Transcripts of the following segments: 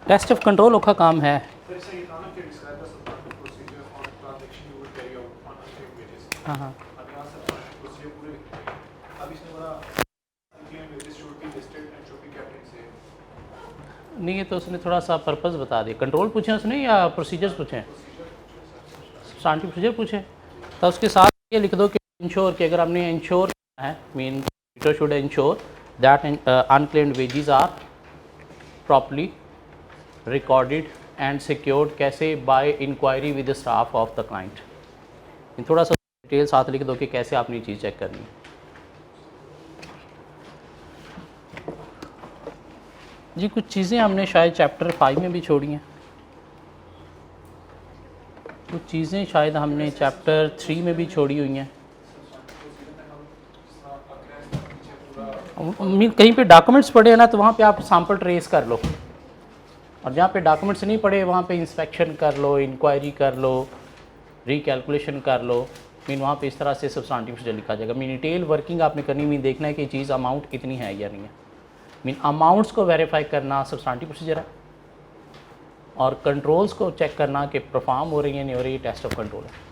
Test of control का काम है। हाँ हाँ नहीं, ये तो उसने थोड़ा सा पर्पस बता दिया। कंट्रोल पूछे उसने या प्रोसीजर्स पूछे? सब्सटेंटिव प्रोसीजर पूछे, तो उसके साथ ये लिख दो कि इंश्योर कि अगर हमने इंश्योर करना है, mean it should ensure that unclaimed wages are properly recorded and secured. कैसे? By inquiry with the staff of the client. थोड़ा सा डिटेल साथ लिख दो कि कैसे आपने ये चीज़ चेक करनी है। जी कुछ चीज़ें हमने शायद चैप्टर 5 में भी छोड़ी हैं, कुछ चीज़ें शायद हमने चैप्टर 3 में भी छोड़ी हुई हैं। मीन कहीं पे डॉक्यूमेंट्स पढ़े हैं ना, तो वहाँ पे आप सैम्पल ट्रेस कर लो, और जहाँ पे डॉक्यूमेंट्स नहीं पढ़े वहाँ पे इंस्पेक्शन कर लो, इंक्वायरी कर लो, रिकैलकुलेशन कर लो। मीन वहाँ पे इस तरह से सब्सटेंटिव प्रोसीजर लिखा जाएगा। मीन डिटेल वर्किंग आपने करनी, मीन देखना है कि चीज़ अमाउंट इतनी है या नहीं है। मीन अमाउंट्स को वेरीफाई करना सब्सटेंटिव प्रोसीजर है, और कंट्रोल्स को चेक करना कि परफॉर्म हो रही है नहीं हो रही, है टेस्ट ऑफ कंट्रोल है।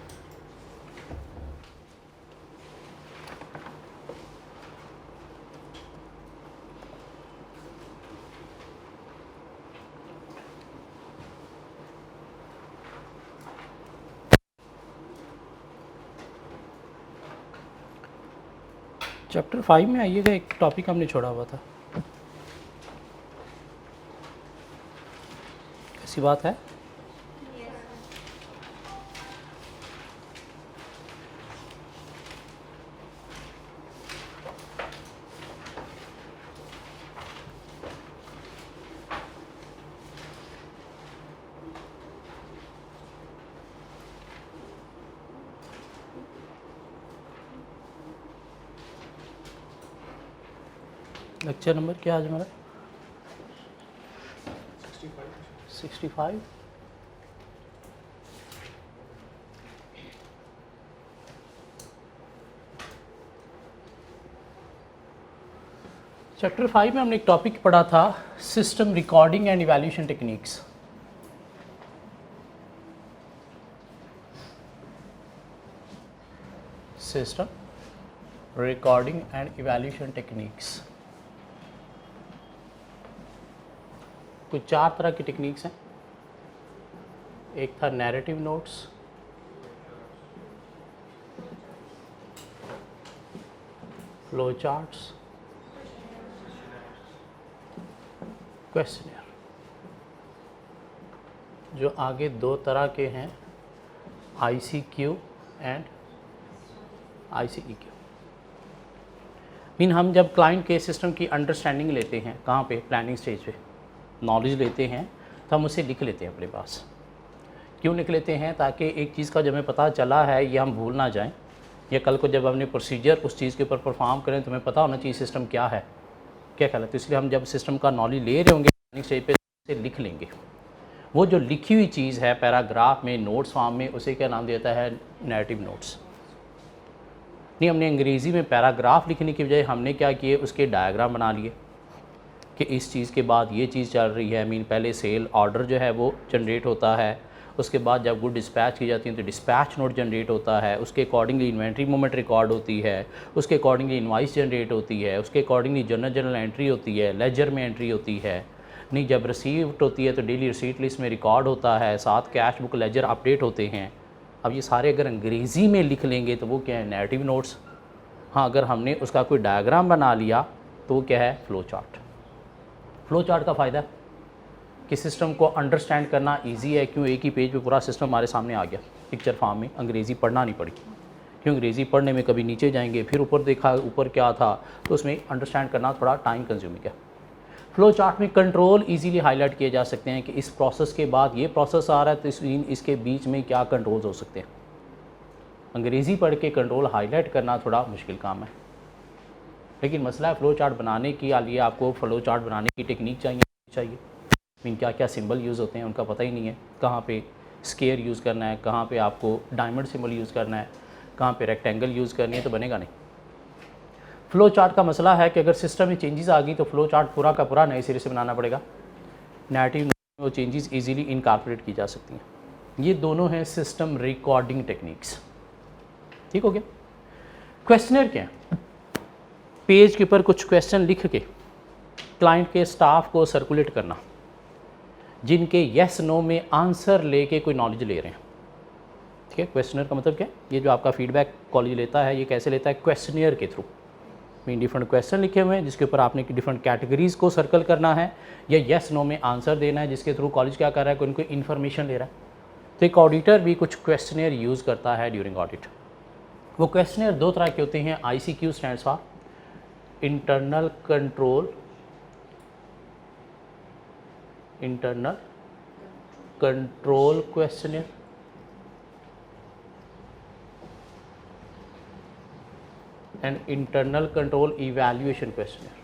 चैप्टर 5 में आइएगा, एक टॉपिक हमने छोड़ा हुआ था। ऐसी बात है? लेक्चर नंबर क्या आज हमारा? 65। चैप्टर 5 में हमने एक टॉपिक पढ़ा था, system recording and evaluation techniques. System recording and evaluation techniques. कुछ 4 तरह की टेक्निक्स हैं। एक था narrative notes, flow charts, questionnaire. जो आगे 2 तरह के हैं, ICQ एंड ICEQ। मीन हम जब क्लाइंट के सिस्टम की अंडरस्टैंडिंग लेते हैं, कहाँ पे? प्लानिंग स्टेज पे नॉलेज लेते हैं, तो हम उसे लिख लेते हैं अपने पास। क्यों लिख लेते हैं? ताकि एक चीज़ का जब हमें पता चला है ये हम भूल ना जाएं, या कल को जब हमने प्रोसीजर उस चीज़ के ऊपर परफॉर्म करें तो हमें पता होना चाहिए सिस्टम क्या है, क्या ख्याल है। तो इसलिए हम जब सिस्टम का नॉलेज ले रहे होंगे प्लानिंग स्टेज पे, उसे लिख लेंगे। वो जो लिखी हुई चीज़ है पैराग्राफ में, नोट्स फॉर्म में, उसे क्या नाम देता है? Narrative notes. नहीं, हमने अंग्रेज़ी में पैराग्राफ लिखने की बजाय हमने क्या किए, उसके डायग्राम बना लिए कि इस चीज़ के बाद ये चीज़ चल रही है। मीन पहले सेल ऑर्डर जो है वो जनरेट होता है, उसके बाद जब गुड डिस्पैच की जाती है तो डिस्पैच नोट जनरेट होता है, उसके अकॉर्डिंगली इन्वेंट्री मूवमेंट रिकॉर्ड होती है, उसके अकॉर्डिंगली इनवाइस जनरेट होती है, उसके अकॉर्डिंगली जर्नल एंट्री होती है, लेजर में एंट्री होती है। नहीं, जब रिसीव्ड होती है तो डेली रिसीट लिस्ट में रिकॉर्ड होता है, साथ कैश बुक लेजर अपडेट होते हैं। अब ये सारे अगर अंग्रेज़ी में लिख लेंगे तो वो क्या है? Narrative notes. हाँ, अगर हमने उसका कोई डायग्राम बना लिया तो वो क्या है? Flow chart. फ्लो चार्ट का फ़ायदा कि सिस्टम को अंडरस्टैंड करना इजी है। क्यों? एक ही पेज पे पूरा सिस्टम हमारे सामने आ गया पिक्चर फॉर्म में, अंग्रेज़ी पढ़ना नहीं पड़ी। क्यों? अंग्रेज़ी पढ़ने में कभी नीचे जाएंगे, फिर ऊपर देखा ऊपर क्या था, तो उसमें अंडरस्टैंड करना थोड़ा टाइम कंज्यूमिंग है। फ्लो चार्ट में कंट्रोल इजीली हाईलाइट किए जा सकते हैं कि इस प्रोसेस के बाद ये प्रोसेस आ रहा है तो इसके बीच में क्या कंट्रोल्स हो सकते हैं। अंग्रेज़ी पढ़ के कंट्रोल हाईलाइट करना थोड़ा मुश्किल काम है, लेकिन मसला है फ़्लो चार्ट बनाने के लिए आपको फ़्लो चार्ट बनाने की टेक्निक चाहिए। मीन क्या क्या सिंबल यूज़ होते हैं उनका पता ही नहीं है, कहाँ पे स्केयर यूज़ करना है, कहाँ पे आपको डायमंड सिंबल यूज़ करना है, कहाँ पे रेक्टेंगल यूज़ करनी है, तो बनेगा नहीं। फ़्लो चार्ट का मसला है कि अगर सिस्टम में चेंजेस आ गई तो फ़्लो चार्ट पूरा का पूरा नए सिरे से बनाना पड़ेगा। नैरेटिव वो चेंजेस इजीली इनकॉर्पोरेट की जा सकती हैं। ये दोनों हैं सिस्टम रिकॉर्डिंग टेक्निक्स। ठीक हो गया। क्वेश्चनर क्या है? पेज के ऊपर कुछ क्वेश्चन लिख के क्लाइंट के स्टाफ को सर्कुलेट करना, जिनके येस नो में आंसर लेके कोई नॉलेज ले रहे हैं। ठीक है। क्वेश्चनर का मतलब क्या है? ये जो आपका फीडबैक कॉलेज लेता है, ये कैसे लेता है? क्वेश्चनियर के थ्रू। मीन डिफरेंट क्वेश्चन लिखे हुए हैं जिसके ऊपर आपने डिफरेंट कैटेगरीज को सर्कल करना है, या येस नो में आंसर देना है, जिसके थ्रू कॉलेज क्या कर रहा है? कोई उनको इन्फॉर्मेशन ले रहा है। तो एक ऑडिटर भी कुछ क्वेश्चनियर यूज़ करता है ड्यूरिंग ऑडिट। वो क्वेश्चनियर दो तरह के होते हैं। ICQ stands for internal control questionnaire, and internal control evaluation questionnaire.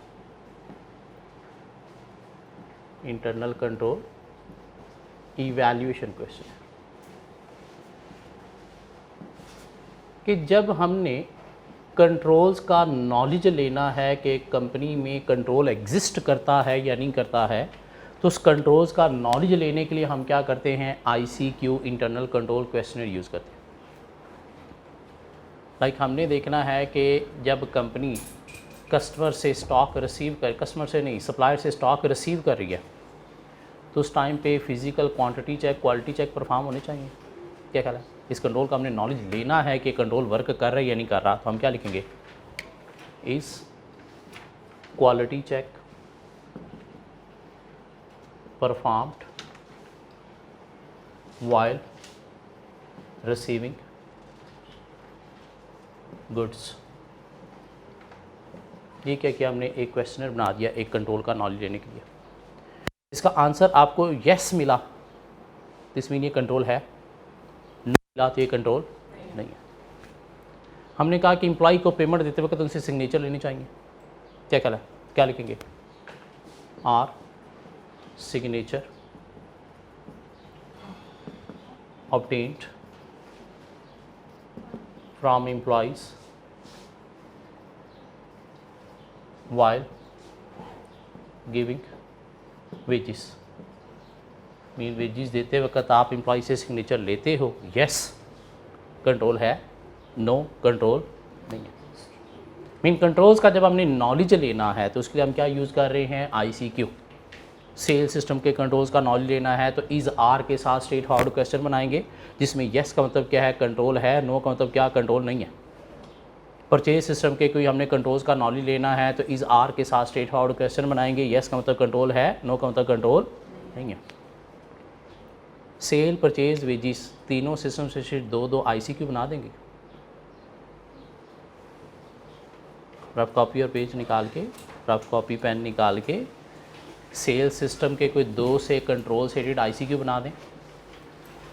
Internal control evaluation questionnaire कि जब हमने कंट्रोल्स का नॉलेज लेना है कि कंपनी में कंट्रोल एग्जिस्ट करता है या नहीं करता है, तो उस कंट्रोल्स का नॉलेज लेने के लिए हम क्या करते हैं? ICQ internal control questionnaire use करते हैं। लाइक हमने देखना है कि जब कंपनी कस्टमर से स्टॉक रिसीव कर, कस्टमर से नहीं, सप्लायर से स्टॉक रिसीव कर रही है, तो उस टाइम पे physical quantity check, quality check perform होने चाहिए। क्या ख्याल है? इस कंट्रोल का हमने नॉलेज लेना है कि कंट्रोल वर्क कर रहा है या नहीं कर रहा, तो हम क्या लिखेंगे? इस quality check performed while receiving goods. ये क्या किया हमने? एक क्वेश्चनर बना दिया एक कंट्रोल का नॉलेज लेने के लिए। इसका आंसर आपको यस मिला तो इसमें ये कंट्रोल है, नहीं मिला तो ये कंट्रोल नहीं है। हमने कहा कि एम्प्लॉय को पेमेंट देते वक्त उनसे सिग्नेचर लेनी चाहिए। क्या कहला? क्या लिखेंगे? Are signature obtained from employees while giving wages। Mean wages देते वक्त आप एम्प्लॉय से सिग्नेचर लेते हो, यस कंट्रोल है, नो कंट्रोल नहीं है। मीन कंट्रोल्स का जब हमने नॉलेज लेना है तो उसके लिए हम क्या यूज़ कर रहे हैं? ICQ। सेल सिस्टम के कंट्रोल्स का नॉलेज लेना है तो इज़ आर के साथ स्ट्रेट फॉरवर्ड क्वेश्चन बनाएंगे, जिसमें येस का मतलब क्या है? कंट्रोल है, नो का मतलब क्या? कंट्रोल नहीं है। परचेज सिस्टम के कोई हमने कंट्रोल्स का नॉलेज लेना है तो इज़ आर के साथ स्ट्रेट फॉरवर्ड क्वेश्चन बनाएंगे, येस का मतलब कंट्रोल है, नो का मतलब कंट्रोल नहीं है। सेल, परचेज, वेजिस तीनों सिस्टम से सिर्फ दो ICQ बना देंगे। रफ कॉपी और पेज निकाल के, रफ कॉपी पेन निकाल के सेल सिस्टम के कोई 2 से कंट्रोल सेटेड ICQ बना दें,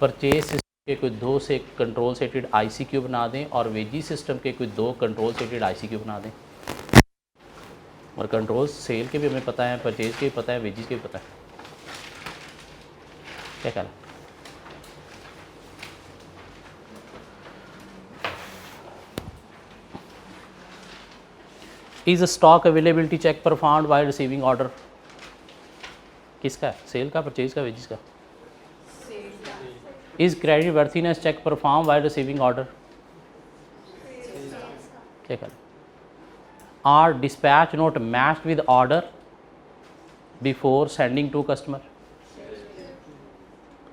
परचेज सिस्टम के कोई 2 से कंट्रोल सेटेड ICQ बना दें, और वेजी सिस्टम के कोई 2 कंट्रोल सेटेड ICQ बना दें। और कंट्रोल सेल के भी हमें पता है, परचेज के भी पता है, वेजीज के भी पता है। क्या ख्याल है? Is stock availability check performed while receiving order. किसका है? सेल का, परचेज का, वेजिस का? Is credit worthiness check perform while receiving order. क्या करें? Are dispatch note matched with order before sending to customer.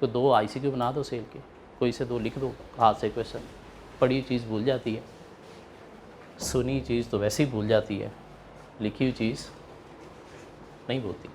तो 2 ICQ बना दो सेल के, कोई से 2 लिख दो हाथ से क्वेश्चन। पढ़ी चीज़ भूल जाती है, सुनी चीज़ तो वैसे ही भूल जाती है, लिखी हुई चीज़ नहीं भूलती।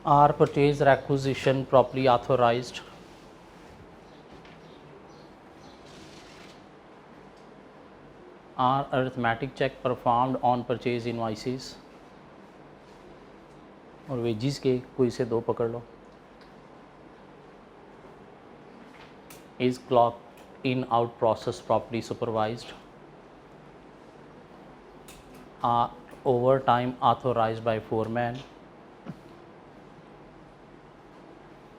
Are purchase or acquisition properly authorized? Are arithmetic check performed on purchase invoices? और वेजिस के कोई से दो पकड़ लो. Is clock in out process properly supervised? Are overtime authorized by foreman?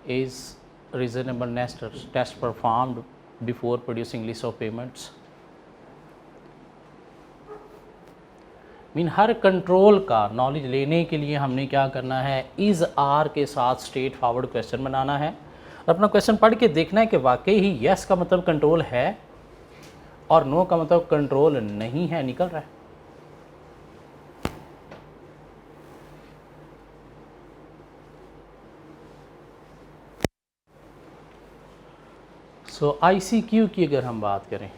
Is reasonableness test performed before producing list of payments? Mean her control का knowledge लेने के लिए हमने क्या करना है, इज़ आर के साथ स्ट्रेट फॉरवर्ड क्वेश्चन बनाना है. अपना क्वेश्चन पढ़ के देखना है कि वाकई ही यस का मतलब कंट्रोल है और नो का मतलब कंट्रोल नहीं है निकल रहा है. सो ICQ की अगर हम बात करें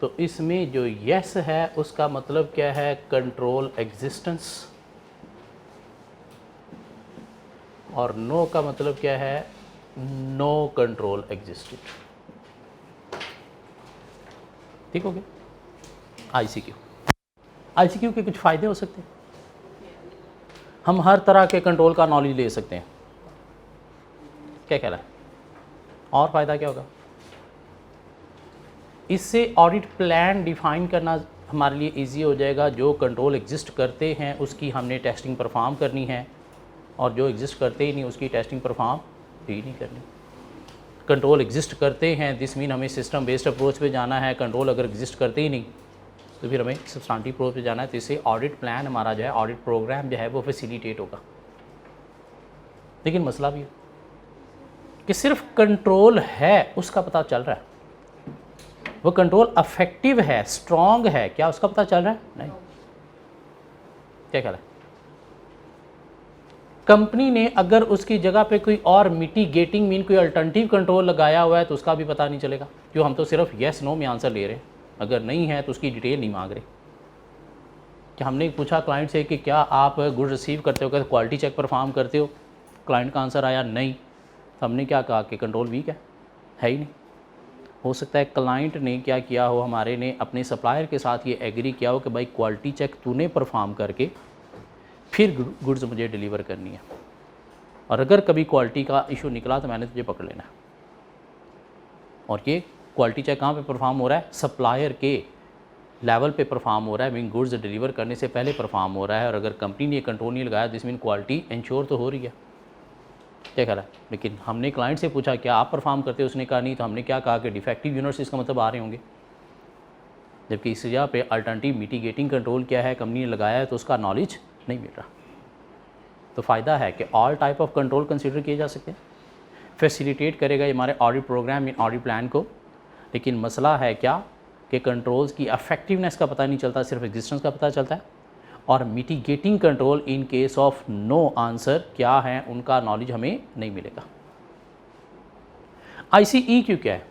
तो इसमें जो यस है उसका मतलब क्या है, कंट्रोल एग्जिस्टेंस, और नो का मतलब क्या है, नो कंट्रोल एग्जिस्टेड. ठीक हो गया. ICQ के कुछ फ़ायदे हो सकते हैं. हम हर तरह के कंट्रोल का नॉलेज ले सकते हैं. क्या कह रहा है, और फ़ायदा क्या होगा, इससे ऑडिट प्लान डिफ़ाइन करना हमारे लिए इजी हो जाएगा. जो कंट्रोल एग्जिस्ट करते हैं उसकी हमने टेस्टिंग परफॉर्म करनी है, और जो एग्जिस्ट करते ही नहीं उसकी टेस्टिंग परफॉर्म भी नहीं करनी. कंट्रोल एग्जिस्ट करते हैं दिस मीन हमें सिस्टम बेस्ड अप्रोच पे जाना है. कंट्रोल अगर एग्जिस्ट करते ही नहीं तो फिर हमें सब्सटेंटिव अप्रोच पे जाना है. तो इससे ऑडिट प्लान हमारा जो है, ऑडिट प्रोग्राम जो है वो फैसिलिटेट होगा. लेकिन मसला भी है कि सिर्फ कंट्रोल है उसका पता चल रहा है, वो कंट्रोल अफेक्टिव है, स्ट्रॉन्ग है, क्या उसका पता चल रहा है, नहीं. क्या कह रहा है, कंपनी ने अगर उसकी जगह पे कोई और मिटिगेटिंग मीन कोई अल्टरनेटिव कंट्रोल लगाया हुआ है तो उसका भी पता नहीं चलेगा. क्यों, हम तो सिर्फ येस नो में आंसर ले रहे हैं. अगर नहीं है तो उसकी डिटेल नहीं मांग रहे. कि हमने पूछा क्लाइंट से कि क्या आप गुड रिसीव करते हो, क्या क्वालिटी चेक परफॉर्म करते हो, क्लाइंट का आंसर आया नहीं. तो हमने क्या कहा कि कंट्रोल वीक है ही नहीं. हो सकता है क्लाइंट ने क्या किया हो, हमारे ने अपने सप्लायर के साथ ये एग्री किया हो कि भाई क्वालिटी चेक तूने परफॉर्म करके फिर गुड्स मुझे डिलीवर करनी है, और अगर कभी क्वालिटी का इशू निकला तो मैंने तुझे पकड़ लेना है. और ये क्वालिटी चेक कहाँ पे परफॉर्म हो रहा है, सप्लायर के लेवल पे परफॉर्म हो रहा है. मीन गुड्स डिलीवर करने से पहले परफॉर्म हो रहा है. और अगर कंपनी ने कंट्रोल नहीं लगाया दिस मीन क्वालिटी इंश्योर तो हो रही है. क्या कह रहा है, लेकिन हमने क्लाइंट से पूछा क्या आप परफॉर्म करते हो, उसने कहा नहीं. तो हमने क्या कहा कि डिफेक्टिव यूनिट्स इसका मतलब आ रहे होंगे. जबकि इस जगह पे अल्टरनेटिव मिटिगेटिंग कंट्रोल क्या है, कंपनी ने लगाया है तो उसका नॉलेज नहीं मिल रहा. तो फ़ायदा है कि all type of control consider किए जा सकते हैं. फैसिलिटेट करेगा ये हमारे audit programme in audit plan को. लेकिन मसला है क्या कि कंट्रोल्स की अफेक्टिवनेस का पता नहीं चलता, सिर्फ एग्जिस्टेंस का पता चलता है. और mitigating control in case of no answer क्या है उनका नॉलेज हमें नहीं मिलेगा. ICEQ क्या है,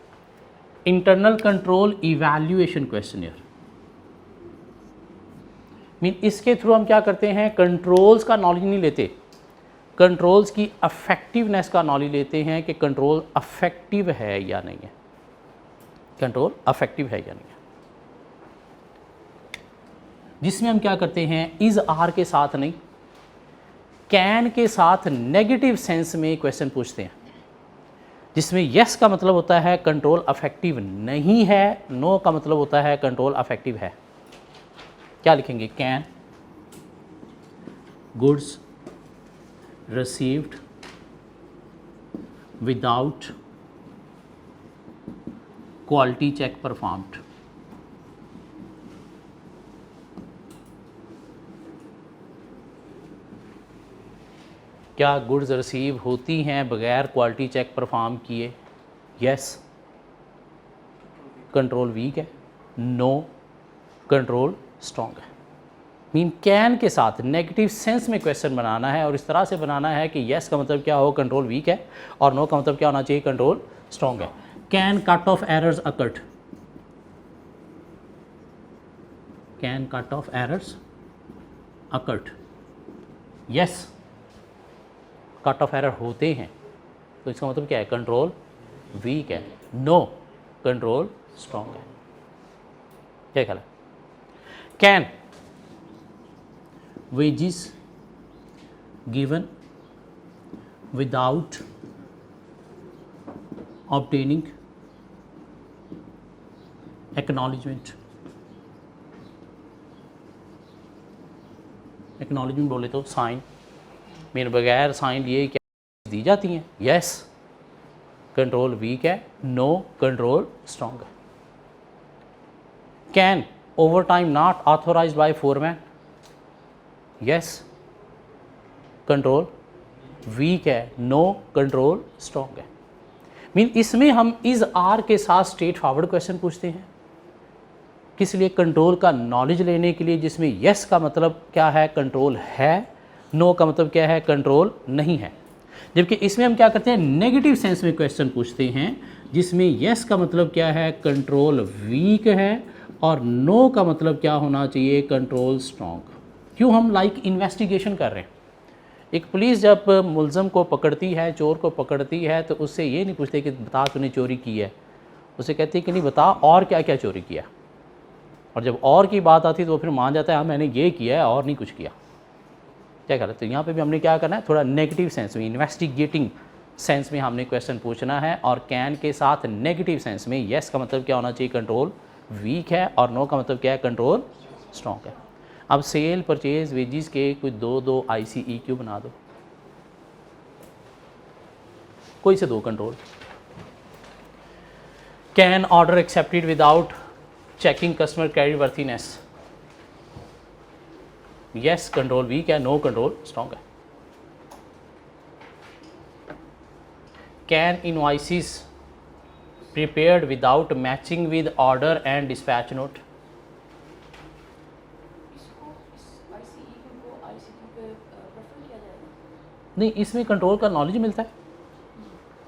internal control evaluation questionnaire. Mean इसके थ्रू हम क्या करते हैं, कंट्रोल्स का नॉलेज नहीं लेते, कंट्रोल्स की अफेक्टिवनेस का नॉलेज लेते हैं कि कंट्रोल अफेक्टिव है या नहीं है. कंट्रोल अफेक्टिव है या नहीं है, जिसमें हम क्या करते हैं, इज़ आर के साथ नहीं, कैन के साथ नेगेटिव सेंस में क्वेश्चन पूछते हैं. जिसमें यस का मतलब होता है कंट्रोल अफेक्टिव नहीं है, नो का मतलब होता है कंट्रोल अफेक्टिव है. क्या लिखेंगे, can goods received without quality check performed. क्या गुड्स रिसीव होती हैं बगैर क्वालिटी चेक परफॉर्म किए, यस कंट्रोल वीक है, नो कंट्रोल स्ट्रॉन्ग है. मीन कैन के साथ नेगेटिव सेंस में क्वेश्चन बनाना है, और इस तरह से बनाना है कि यस का मतलब क्या हो, कंट्रोल वीक है, और नो का मतलब क्या होना चाहिए, कंट्रोल स्ट्रॉन्ग है. Can cut off errors occurred, can cut off errors occurred, yes cut off error होते हैं, तो इसका मतलब क्या है, कंट्रोल वीक है, नो कंट्रोल स्ट्रॉन्ग है। क्या ख्याल है? Can wages given without obtaining acknowledgement. Acknowledgement बोले तो साइन, मेरे बगैर साइन लिए क्या दी जाती हैं? यस कंट्रोल वीक है, नो कंट्रोल स्ट्रॉन्ग है। Can overtime not authorised by foreman? Yes control weak है, नो कंट्रोल स्ट्रॉन्ग है। मीन इसमें हम इज आर के साथ स्ट्रेट फॉरवर्ड क्वेश्चन पूछते हैं, किस लिए? कंट्रोल का नॉलेज लेने के लिए, जिसमें यस का मतलब क्या है, कंट्रोल है, नो का मतलब क्या है, कंट्रोल नहीं है। जबकि इसमें हम क्या करते हैं, नेगेटिव सेंस में क्वेश्चन पूछते हैं, जिसमें यस का मतलब क्या है, कंट्रोल वीक है, और नो का मतलब क्या होना चाहिए, कंट्रोल स्ट्रॉन्ग। क्यों? हम लाइक इन्वेस्टिगेशन कर रहे हैं। एक पुलिस जब मुलज़म को पकड़ती है, चोर को पकड़ती है, तो उससे ये नहीं पूछते कि बता तूने चोरी की है, उसे कहती है कि नहीं बता और क्या क्या चोरी किया। और जब और की बात आती है तो फिर मान जाता है हाँ मैंने ये किया है और नहीं कुछ किया। क्या कर रहे? तो यहाँ पे भी हमने क्या करना है, थोड़ा नेगेटिव सेंस में, इन्वेस्टिगेटिंग सेंस में हमने क्वेश्चन पूछना है, और कैन के साथ नेगेटिव सेंस में यस का मतलब क्या होना चाहिए, कंट्रोल वीक है, और नो का मतलब क्या है, कंट्रोल स्ट्रॉन्ग है। अब सेल परचेज वेजिस के कुछ दो ICEQ बना दो, कोई से दो control. Can order accepted without checking customer credit worthiness? Yes control weak है, नो कंट्रोल स्ट्रॉन्ग है। Can invoices prepared without matching with order and dispatch note? नहीं, इसमें कंट्रोल का नॉलेज मिलता है,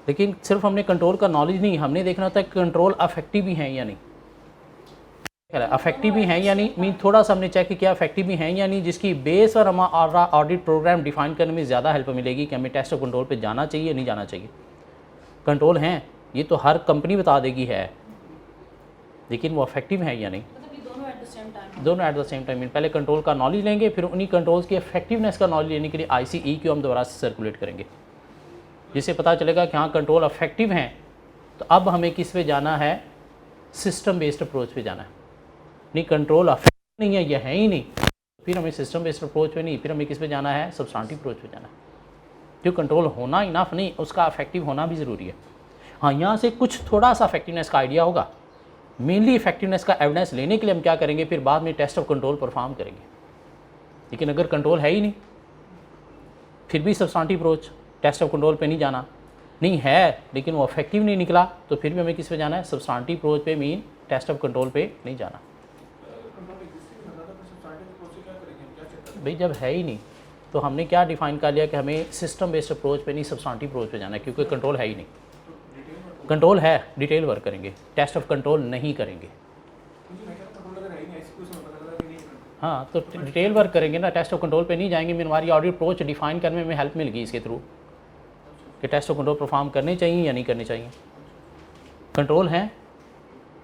लेकिन सिर्फ हमने कंट्रोल का नॉलेज नहीं, हमने देखना होता है कंट्रोल अफेक्टिव भी हैं या नहीं। अफेक्टिव भी हैं या नहीं, मीन थोड़ा सा हमने चेक किया अफेक्टिव भी हैं या नहीं, जिसकी बेस और हमारा ऑडिट प्रोग्राम डिफाइन करने में ज़्यादा हेल्प मिलेगी कि हमें टेस्ट ऑफ कंट्रोल पे जाना चाहिए नहीं जाना चाहिए। कंट्रोल हैं ये तो हर कंपनी बता देगी है, लेकिन वो अफेक्टिव हैं या नहीं, दोनों एट द सेम टाइम। पहले कंट्रोल का नॉलेज लेंगे, फिर उन्हीं कंट्रोल्स की इफेक्टिवनेस का नॉलेज लेने के लिए ICEQ हम दोबारा से सर्कुलेट करेंगे, जिससे पता चलेगा कि हाँ कंट्रोल अफेक्टिव हैं। तो अब हमें किस पे जाना है, सिस्टम बेस्ड अप्रोच पे जाना है। नहीं कंट्रोल अफेक्टिव नहीं है, यह है ही नहीं, फिर हमें सिस्टम बेस्ड अप्रोच पे नहीं, फिर हमें किस पे जाना है, सब्सटेंटिव अप्रोच पे जाना है। क्यों? कंट्रोल होना इनफ नहीं, उसका अफेक्टिव होना भी ज़रूरी है। हाँ यहाँ से कुछ थोड़ा सा इफेक्टिवनेस का आइडिया होगा, मेनली इफेक्टिवनेस का एविडेंस लेने के लिए हम क्या करेंगे, फिर बाद में टेस्ट ऑफ कंट्रोल परफॉर्म करेंगे। लेकिन अगर कंट्रोल है ही नहीं, फिर भी substantive approach, test of control पे नहीं जाना, नहीं है लेकिन वो इफेक्टिव नहीं निकला, तो फिर भी हमें किस पे जाना है, सब्सटेंटिव अप्रोच पे, मीन टेस्ट ऑफ कंट्रोल पे नहीं जाना। भाई जब है ही नहीं तो हमने क्या डिफाइन कर लिया कि हमें सिस्टम बेस्ड अप्रोच पे नहीं, सब्सटेंटिव अप्रोच पे जाना है, क्योंकि कंट्रोल है ही नहीं। कंट्रोल है, डिटेल वर्क करेंगे, टेस्ट ऑफ कंट्रोल नहीं करेंगे। हाँ तो डिटेल वर्क करेंगे ना, टेस्ट ऑफ कंट्रोल पे नहीं जाएंगे। मेरी हमारी ऑडिट अप्रोच डिफाइन करने में हेल्प मिल गई इसके थ्रू कि टेस्ट ऑफ कंट्रोल परफॉर्म करने चाहिए या नहीं करने चाहिए। कंट्रोल हैं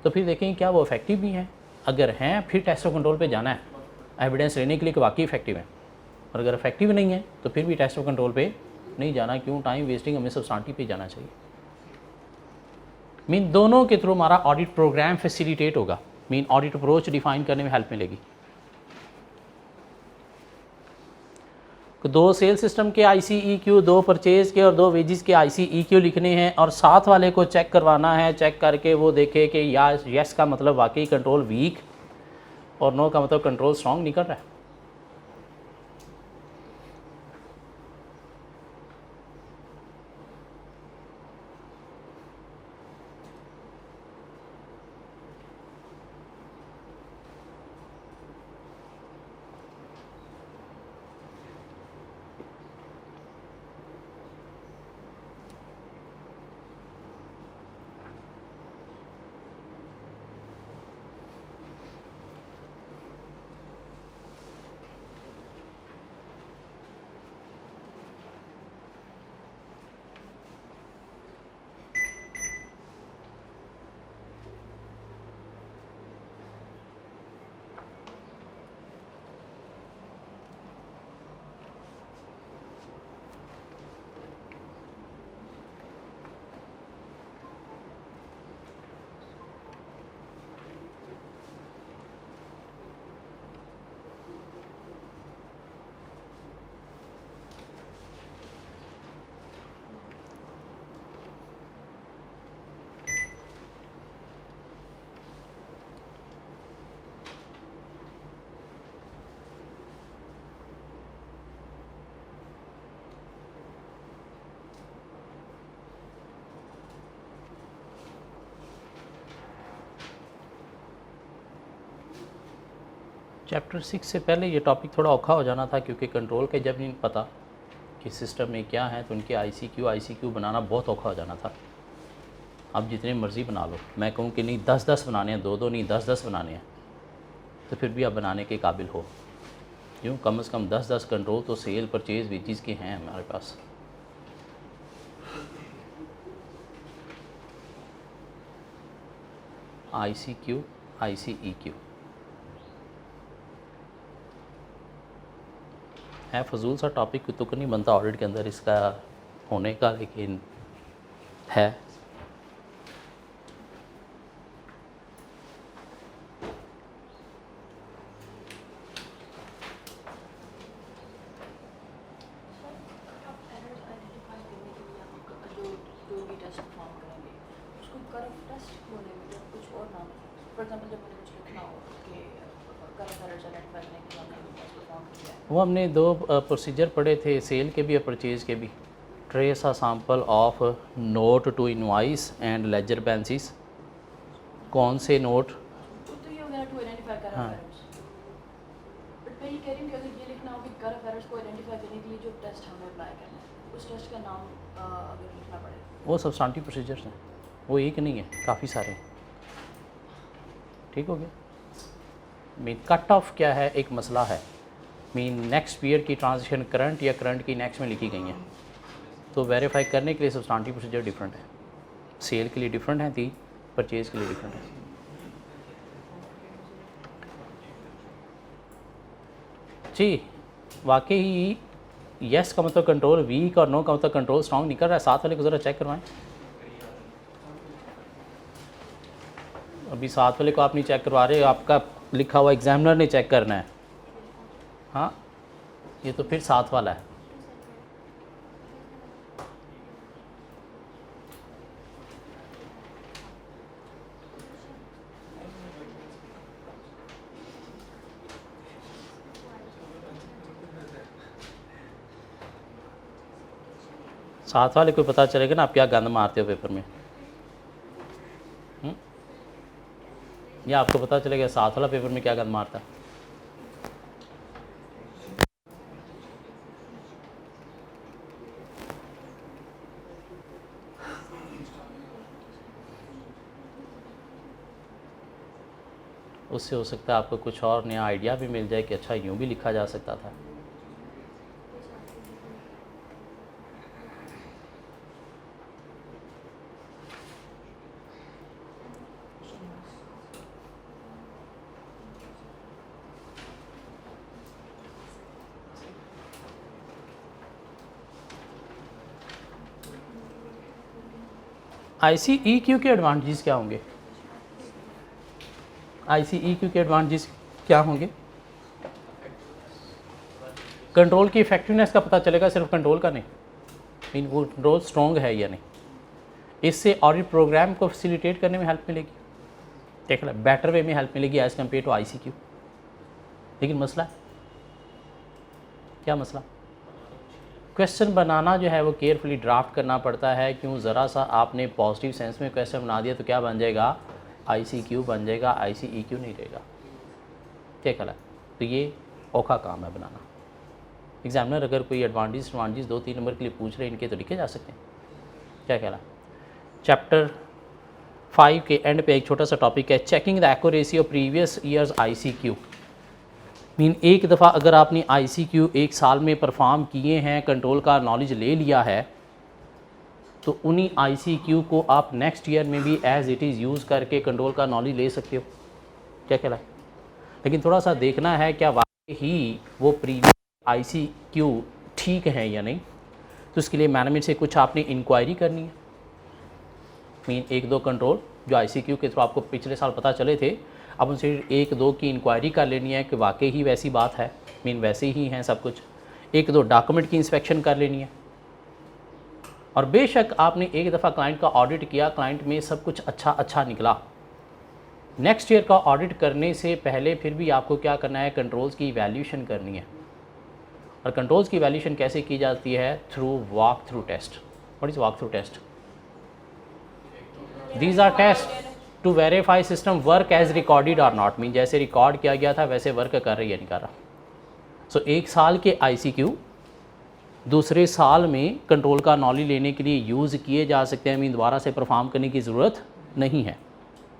तो फिर देखेंगे क्या वो इफेक्टिव भी हैं, अगर हैं फिर टेस्ट ऑफ कंट्रोल पे जाना है एविडेंस लेने के लिए कि वाकई इफेक्टिव है, और अगर इफेक्टिव नहीं है तो फिर भी टेस्ट ऑफ कंट्रोल पे नहीं जाना। क्यों? टाइम वेस्टिंग, हमें सब्सटेंटिव पे जाना चाहिए। मीन दोनों के थ्रू हमारा ऑडिट प्रोग्राम फैसिलिटेट होगा, मीन ऑडिट अप्रोच डिफाइन करने में हेल्प मिलेगी। तो 2 सेल सिस्टम के ICEQ, 2 परचेज के और 2 वेजिस के ICEQ लिखने हैं, और साथ वाले को चेक करवाना है, चेक करके वो देखे कि या यस का मतलब वाकई कंट्रोल वीक और नो का मतलब कंट्रोल स्ट्रॉन्ग निकल रहा है। चैप्टर 6 से पहले ये टॉपिक थोड़ा औखा हो जाना था, क्योंकि कंट्रोल के जब नहीं पता कि सिस्टम में क्या है तो उनके आईसीक्यू बनाना बहुत औखा हो जाना था। अब जितने मर्ज़ी बना लो, मैं कहूँ कि नहीं 10-10 बनाने हैं, 2-2 नहीं 10-10 बनाने हैं, तो फिर भी आप बनाने के काबिल हो। क्यों? कम से कम 10-10 कंट्रोल तो सेल परचेज़ वेजेस के हैं हमारे पास। आईसीक्यू आईसीईक्यू है फजूल सा टॉपिक, तो नहीं बनता ऑडिट के अंदर इसका होने का, लेकिन है। वो हमने 2 प्रोसीजर पढ़े थे, सेल के भी और परचेज़ के भी। Trace a sample of note to invoice and ledger balances. कौन से नोट? तो ये हो गया टू आइडेंटिफाई कर एरर्स। बट मैं ये कह रही हूँ कि अगर ये लिखना हो कि कर एरर्स को आइडेंटिफाई करने के लिए जो टेस्ट हमें अप्लाई करना है, उस टेस्ट का नाम अगर लिखना पड़े, वो सब्सटेंटिव प्रोसीजर्स हैं, वो एक नहीं है, काफ़ी सारे हैं। ठीक हो गया? मीन कट ऑफ क्या है, एक मसला है। मीन नेक्स्ट ईयर की ट्रांजिशन करंट या करंट की नेक्स्ट में लिखी गई हैं, तो वेरीफाई करने के लिए सब्सटेंटिव प्रोसीजर डिफरेंट है। सेल के लिए डिफरेंट है थी, परचेज़ के लिए डिफरेंट है। जी वाकई यस का मतलब कंट्रोल वीक और नो का मतलब कंट्रोल स्ट्रॉन्ग निकल रहा है। साथ वाले को ज़रा चेक करवाएं। अभी साथ वाले को आप नहीं चेक करवा रहे, आपका लिखा हुआ एग्जामिनर ने चेक करना है। हाँ, ये तो फिर साथ वाला है। साथ वाले को पता चलेगा ना आप क्या गंद मारते हो पेपर में। या आपको पता चलेगा साथ वाला पेपर में क्या गंद मारता है। उससे हो सकता है आपको कुछ और नया आइडिया भी मिल जाए कि अच्छा यूँ भी लिखा जा सकता था। आईसीईक्यू के एडवांटेजेस क्या होंगे? आईसीईक्यू के एडवांटेजेस क्या होंगे? कंट्रोल की इफेक्टिवनेस का पता चलेगा, सिर्फ कंट्रोल का नहीं, मीन वो कंट्रोल स्ट्रॉन्ग है या नहीं। इससे ऑडिट प्रोग्राम को फैसिलिटेट करने में हेल्प मिलेगी, देख लो बेटर वे में हेल्प मिलेगी एज़ कम्पेयर टू आईसीक्यू। लेकिन मसला क्या मसला? क्वेश्चन बनाना जो है वो केयरफुली ड्राफ्ट करना पड़ता है। क्यों? ज़रा सा आपने पॉजिटिव सेंस में क्वेश्चन बना दिया तो क्या बन जाएगा? आईसीक्यू बन जाएगा, आईसीईक्यू नहीं रहेगा। क्या ख्याल है? तो ये औखा काम है बनाना। एग्जामिनर अगर कोई एडवांटेज 2-3 नंबर के लिए पूछ रहे हैं, इनके तो लिखे जा सकते हैं। क्या ख्याल है? चैप्टर 5 के एंड पे एक छोटा सा टॉपिक है, checking the accuracy of previous years ICQ. Mean एक दफ़ा अगर आपने आईसीक्यू एक साल में परफॉर्म किए हैं, कंट्रोल का नॉलेज ले लिया है, तो उन्हीं आईसीक्यू को आप नेक्स्ट ईयर में भी एज़ इट इज़ यूज़ करके कंट्रोल का नॉलेज ले सकते हो। क्या कहला है? लेकिन थोड़ा सा देखना है क्या वाकई ही वो प्रीवियस आईसीक्यू ठीक है या नहीं। तो उसके लिए मैनेजमेंट से कुछ आपने इंक्वायरी करनी है। मीन 1-2 कंट्रोल जो आईसीक्यू के थ्रू आपको पिछले साल पता चले थे, अब उनसे 1-2 की इंक्वायरी कर लेनी है कि वाकई ही वैसी बात है, मीन वैसे ही हैं सब कुछ। 1-2 डॉक्यूमेंट की इंस्पेक्शन कर लेनी है। और बेशक आपने एक दफ़ा क्लाइंट का ऑडिट किया, क्लाइंट में सब कुछ अच्छा निकला, नेक्स्ट ईयर का ऑडिट करने से पहले फिर भी आपको क्या करना है? कंट्रोल्स की इवैल्यूएशन करनी है। और कंट्रोल्स की इवैल्यूएशन कैसे की जाती है? Through walk through test. What is walk through test? These are test to verify system work as recorded और नॉट, मीन जैसे रिकॉर्ड किया गया था वैसे वर्क कर रही है नहीं कर रहा। सो एक साल के ICQ दूसरे साल में कंट्रोल का नॉलेज लेने के लिए यूज़ किए जा सकते हैं, मीन दोबारा से परफॉर्म करने की ज़रूरत नहीं है।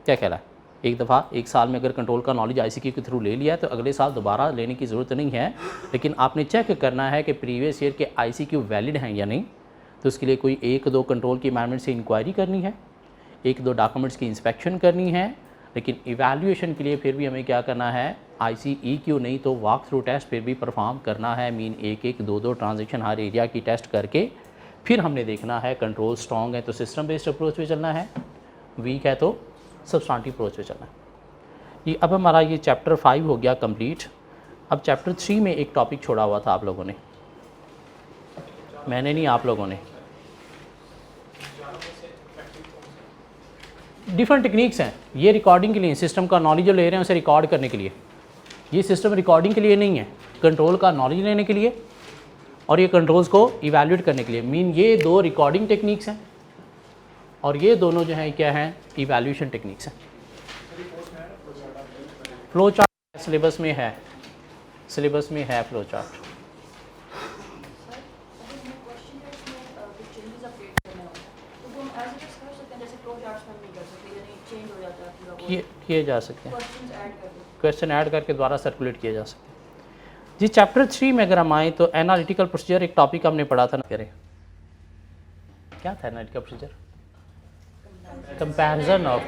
क्या कह रहा है, एक दफ़ा एक साल में अगर कंट्रोल का नॉलेज ICQ के थ्रू ले लिया है तो अगले साल दोबारा लेने की ज़रूरत नहीं है, लेकिन आपने चेक करना है कि प्रीवियस ईयर के ICQ वैलिड हैं या नहीं। तो उसके लिए कोई 1-2 कंट्रोल की अमेंडमेंट से इंक्वायरी करनी है, 1-2 डॉक्यूमेंट्स की इंस्पेक्शन करनी है, लेकिन इवैल्यूएशन के लिए फिर भी हमें क्या करना है, ICEQ नहीं तो वॉक थ्रू टेस्ट फिर भी परफॉर्म करना है, मीन 1-1, 2-2 ट्रांजेक्शन हर एरिया की टेस्ट करके फिर हमने देखना है कंट्रोल स्ट्रॉन्ग है तो सिस्टम बेस्ड अप्रोच पे चलना है, वीक है तो सब्सटेंटिव अप्रोच पे चलना है। ये अब हमारा ये चैप्टर 5 हो गया कंप्लीट। अब चैप्टर 3 में एक टॉपिक छोड़ा हुआ था आप लोगों ने, मैंने नहीं, आप लोगों ने। डिफरेंट टेक्निक्स हैं ये रिकॉर्डिंग के लिए, सिस्टम का नॉलेज जो ले रहे हैं उसे रिकॉर्ड करने के लिए। ये सिस्टम रिकॉर्डिंग के लिए नहीं है, कंट्रोल का नॉलेज लेने के लिए और ये कंट्रोल्स को इवैल्यूएट करने के लिए। मीन ये 2 रिकॉर्डिंग टेक्निक्स हैं और ये दोनों जो हैं क्या हैं, इवैल्यूएशन टेक्निक्स हैं। फ्लो चार्ट सिलेबस में है, सिलेबस में है फ्लो चार्ट। किए जा सकते हैं, क्वेश्चन ऐड करके दोबारा सर्कुलेट किए जा सकते हैं जी। चैप्टर 3 में अगर हम आए तो एनालिटिकल प्रोसीजर एक टॉपिक हमने पढ़ा था ना, करें क्या था analytical procedure, comparison of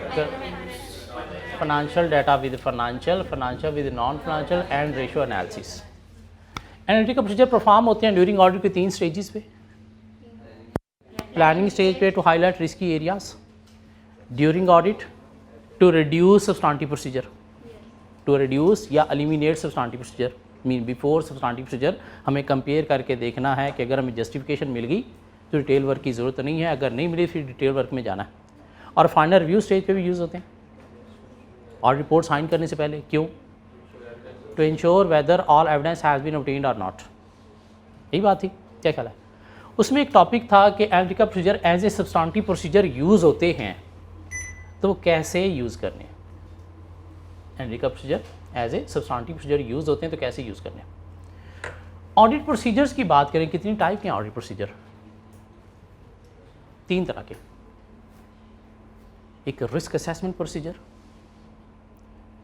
financial data with financial, financial with non financial and ratio analysis. Analytical procedure perform होते हैं ड्यूरिंग ऑडिट के 3 स्टेजेस पे। प्लानिंग स्टेज पे to highlight risky areas, during audit to reduce substantive procedure, to reduce या eliminate substantive procedure, mean before substantive procedure हमें compare करके देखना है कि अगर हमें जस्टिफिकेशन मिल गई तो डिटेल वर्क की ज़रूरत नहीं है, अगर नहीं मिली फिर डिटेल वर्क में जाना है। और फाइनल रिव्यू स्टेज पे भी यूज़ होते हैं और रिपोर्ट साइन करने से पहले। क्यों? To ensure whether all evidence has been obtained और नॉट। यही बात थी, क्या ख्याल है? उसमें एक टॉपिक था कि analytical procedure as a substantive procedure use होते हैं तो कैसे यूज़ करने हैं। Analytical procedure as a substantive procedure use होते हैं तो कैसे यूज़ करने हैं। ऑडिट प्रोसीजर्स की बात करें, कितनी टाइप के हैं ऑडिट प्रोसीजर? 3 तरह के। एक रिस्क असेसमेंट प्रोसीजर,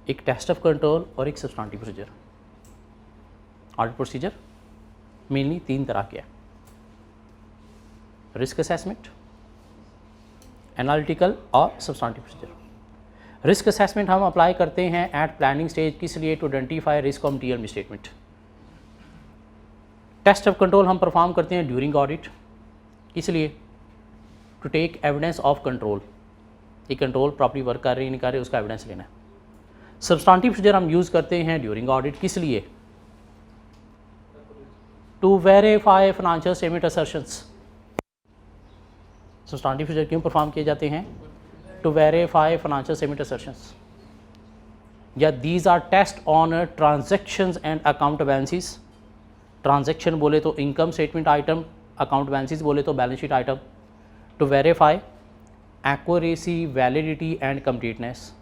एक टेस्ट ऑफ कंट्रोल और एक substantive procedure. Audit procedure mainly 3 तरह के हैं, रिस्क असेसमेंट, एनालिटिकल और सब्सटेंटिव प्रोसीजर। रिस्क असेसमेंट हम अप्लाई करते हैं एट प्लानिंग स्टेज, किस लिए? To identify risk of material misstatement. Test of control हम परफॉर्म करते हैं ड्यूरिंग ऑडिट, किस लिए? To take evidence of control, ये कंट्रोल प्रॉपर्ली वर्क कर रही नहीं कर रही उसका एविडेंस लेना है। सब्सटेंटिव प्रोसीजर हम यूज़ करते हैं ड्यूरिंग ऑडिट, किस लिए? To verify financial statement assertions. Substantive procedure क्यों परफॉर्म किए जाते हैं? To verify financial statement assertions, या these are test on transactions and account balances. Transaction बोले तो income statement item, account balances बोले तो balance sheet item. To verify accuracy, validity and completeness.